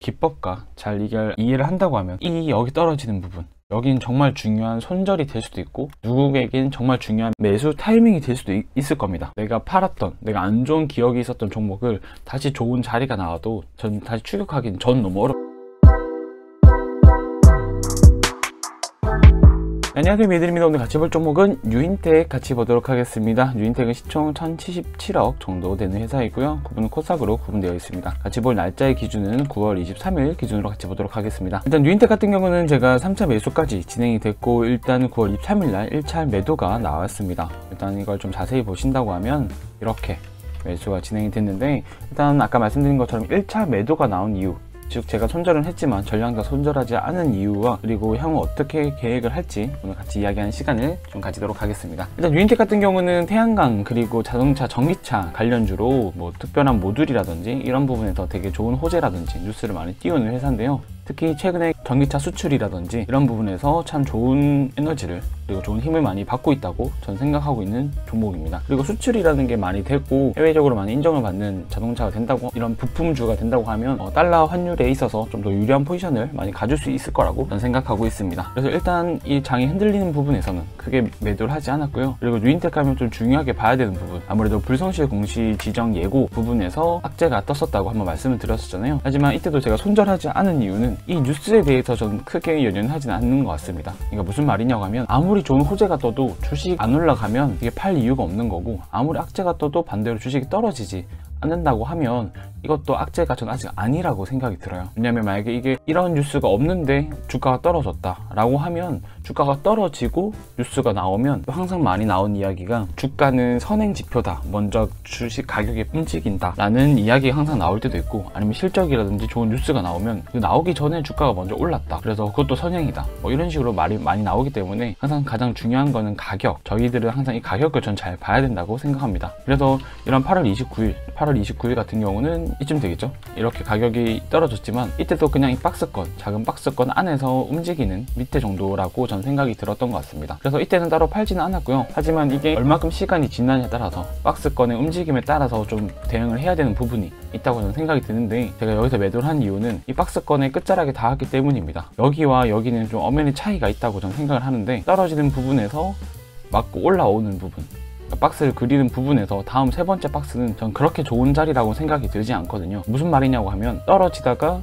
기법과 잘 이해를 한다고 하면 이 여기 떨어지는 부분, 여긴 정말 중요한 손절이 될 수도 있고 누구에겐 정말 중요한 매수 타이밍이 될 수도 있을 겁니다. 내가 팔았던, 내가 안 좋은 기억이 있었던 종목을 다시 좋은 자리가 나와도 전 다시 추격하기는 너무 어렵습니다. 안녕하세요, 미드입니다. 오늘 같이 볼 종목은 유인텍 같이 보도록 하겠습니다. 유인텍은 시총 1077억 정도 되는 회사이고요. 구분은 코스닥으로 구분되어 있습니다. 같이 볼 날짜의 기준은 9월 23일 기준으로 같이 보도록 하겠습니다. 일단 유인텍 같은 경우는 제가 3차 매수까지 진행이 됐고 일단 9월 23일 날 1차 매도가 나왔습니다. 일단 이걸 좀 자세히 보신다고 하면 이렇게 매수가 진행이 됐는데, 일단 아까 말씀드린 것처럼 1차 매도가 나온 이유, 즉 제가 손절은 했지만 전량 다 손절하지 않은 이유와 그리고 향후 어떻게 계획을 할지 오늘 같이 이야기하는 시간을 좀 가지도록 하겠습니다. 일단 유인텍 같은 경우는 태양광 그리고 자동차, 전기차 관련주로 뭐 특별한 모듈이라든지 이런 부분에서 되게 좋은 호재라든지 뉴스를 많이 띄우는 회사인데요. 특히 최근에 전기차 수출이라든지 이런 부분에서 참 좋은 에너지를 그리고 좋은 힘을 많이 받고 있다고 저는 생각하고 있는 종목입니다. 그리고 수출이라는 게 많이 되고 해외적으로 많이 인정을 받는 자동차가 된다고, 이런 부품주가 된다고 하면 달러 환율에 있어서 좀 더 유리한 포지션을 많이 가질 수 있을 거라고 저는 생각하고 있습니다. 그래서 일단 이 장이 흔들리는 부분에서는 크게 매도를 하지 않았고요. 그리고 유인텍 하면 좀 중요하게 봐야 되는 부분, 아무래도 불성실 공시 지정 예고 부분에서 악재가 떴었다고 한번 말씀을 드렸었잖아요. 하지만 이때도 제가 손절하지 않은 이유는 이 뉴스에 대해서 저는 크게 연연하지는 않는 것 같습니다. 그러니까 무슨 말이냐고 하면, 아무리 좋은 호재가 떠도 주식 안 올라가면 이게 팔 이유가 없는 거고, 아무리 악재가 떠도 반대로 주식이 떨어지지 않는다고 하면 이것도 악재가 전 아직 아니라고 생각이 들어요. 왜냐면 만약에 이게 이런 뉴스가 없는데 주가가 떨어졌다 라고 하면, 주가가 떨어지고 뉴스가 나오면 항상 많이 나온 이야기가 주가는 선행 지표다, 먼저 주식 가격이 움직인다 라는 이야기가 항상 나올 때도 있고, 아니면 실적이라든지 좋은 뉴스가 나오면 나오기 전에 주가가 먼저 올랐다, 그래서 그것도 선행이다, 뭐 이런 식으로 말이 많이 나오기 때문에 항상 가장 중요한 거는 가격, 저희들은 항상 이 가격을 전 잘 봐야 된다고 생각합니다. 그래서 이런 8월 29일 같은 경우는 이쯤 되겠죠. 이렇게 가격이 떨어졌지만 이때도 그냥 이 박스권, 작은 박스권 안에서 움직이는 밑에 정도라고 전 생각이 들었던 것 같습니다. 그래서 이때는 따로 팔지는 않았고요. 하지만 이게 얼마큼 시간이 지나냐에 따라서, 박스권의 움직임에 따라서 좀 대응을 해야 되는 부분이 있다고 저는 생각이 드는데, 제가 여기서 매도를 한 이유는 이 박스권의 끝자락에 닿았기 때문입니다. 여기와 여기는 좀 엄연히 차이가 있다고 저는 생각을 하는데, 떨어지는 부분에서 맞고 올라오는 부분, 박스를 그리는 부분에서 다음 세 번째 박스는 전 그렇게 좋은 자리라고 생각이 들지 않거든요. 무슨 말이냐고 하면, 떨어지다가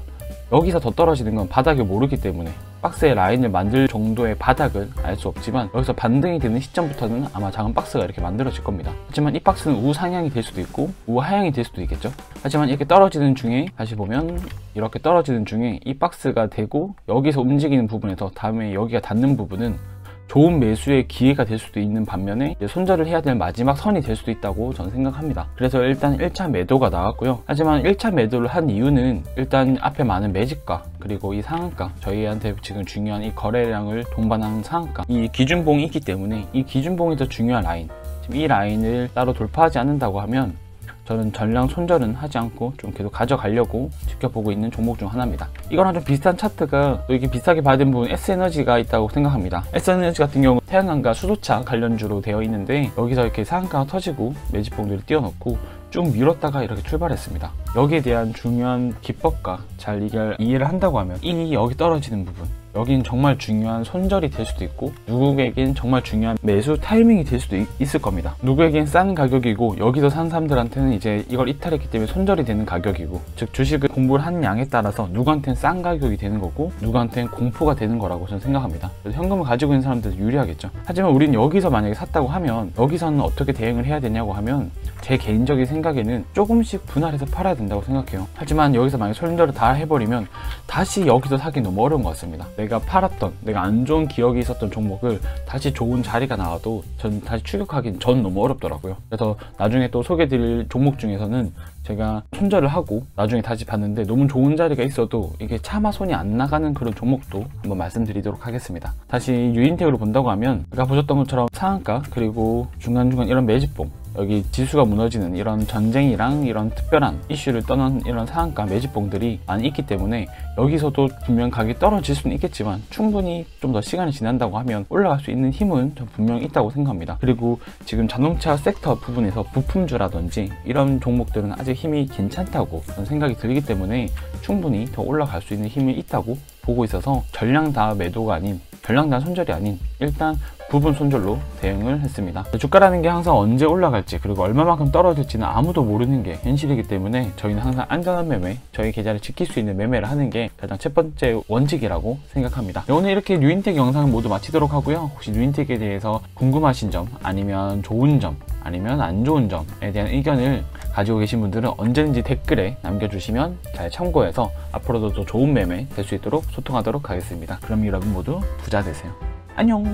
여기서 더 떨어지는 건 바닥을 모르기 때문에 박스의 라인을 만들 정도의 바닥을 알 수 없지만, 여기서 반등이 되는 시점부터는 아마 작은 박스가 이렇게 만들어질 겁니다. 하지만 이 박스는 우상향이 될 수도 있고 우하향이 될 수도 있겠죠. 하지만 이렇게 떨어지는 중에, 다시 보면 이렇게 떨어지는 중에 이 박스가 되고 여기서 움직이는 부분에서 다음에 여기가 닿는 부분은 좋은 매수의 기회가 될 수도 있는 반면에 손절을 해야 될 마지막 선이 될 수도 있다고 저는 생각합니다. 그래서 일단 1차 매도가 나왔고요. 하지만 1차 매도를 한 이유는 일단 앞에 많은 매집가, 그리고 이 상한가, 저희한테 지금 중요한 이 거래량을 동반하는 상한가, 이 기준봉이 있기 때문에 이 기준봉이 더 중요한 라인, 지금 이 라인을 따로 돌파하지 않는다고 하면 저는 전량 손절은 하지 않고 좀 계속 가져가려고 지켜보고 있는 종목 중 하나입니다. 이거랑 좀 비슷한 차트가, 또 이게 비슷하게 봐야 되는 부분, S에너지가 있다고 생각합니다. S에너지 같은 경우 태양광과 수소차 관련주로 되어 있는데, 여기서 이렇게 상한가가 터지고 매집봉들을 띄워놓고 쭉 밀었다가 이렇게 출발했습니다. 여기에 대한 중요한 기법과 잘 이해를 한다고 하면 이 여기 떨어지는 부분, 여긴 정말 중요한 손절이 될 수도 있고 누구에겐 정말 중요한 매수 타이밍이 될 수도 있을 겁니다. 누구에겐 싼 가격이고 여기서 산 사람들한테는 이제 이걸 이탈했기 때문에 손절이 되는 가격이고, 즉 주식을 공부를 한 양에 따라서 누구한테는 싼 가격이 되는 거고 누구한테는 공포가 되는 거라고 저는 생각합니다. 그래서 현금을 가지고 있는 사람들은 유리하겠죠. 하지만 우리는 여기서 만약에 샀다고 하면 여기서는 어떻게 대응을 해야 되냐고 하면, 제 개인적인 생각에는 조금씩 분할해서 팔아야 된다고 생각해요. 하지만 여기서 만약에 손절을 다 해버리면 다시 여기서 사기 너무 어려운 것 같습니다. 내가 팔았던, 내가 안 좋은 기억이 있었던 종목을 다시 좋은 자리가 나와도 전 다시 추격하기는 너무 어렵더라고요. 그래서 나중에 또 소개드릴 종목 중에서는 제가 손절을 하고 나중에 다시 봤는데 너무 좋은 자리가 있어도 이게 차마 손이 안 나가는 그런 종목도 한번 말씀드리도록 하겠습니다. 다시 유인텍으로 본다고 하면 아까 보셨던 것처럼 상한가 그리고 중간중간 이런 매집봉, 여기 지수가 무너지는 이런 전쟁이랑 이런 특별한 이슈를 떠난 이런 상한가 매집봉들이 많이 있기 때문에 여기서도 분명 가격이 떨어질 수는 있겠지만 충분히 좀 더 시간이 지난다고 하면 올라갈 수 있는 힘은 좀 분명히 있다고 생각합니다. 그리고 지금 자동차 섹터 부분에서 부품주라든지 이런 종목들은 아직 힘이 괜찮다고 생각이 들기 때문에 충분히 더 올라갈 수 있는 힘이 있다고 보고 있어서 전량 다 매도가 아닌, 전량 다 손절이 아닌 일단 부분 손절로 대응을 했습니다. 주가라는 게 항상 언제 올라갈지 그리고 얼마만큼 떨어질지는 아무도 모르는 게 현실이기 때문에 저희는 항상 안전한 매매, 저희 계좌를 지킬 수 있는 매매를 하는 게 가장 첫 번째 원칙이라고 생각합니다. 오늘 이렇게 뉴인텍 영상을 모두 마치도록 하고요. 혹시 뉴인텍에 대해서 궁금하신 점, 아니면 좋은 점, 아니면 안 좋은 점에 대한 의견을 가지고 계신 분들은 언제든지 댓글에 남겨주시면 잘 참고해서 앞으로도 더 좋은 매매 될 수 있도록 소통하도록 하겠습니다. 그럼 여러분 모두 부자 되세요. 안녕.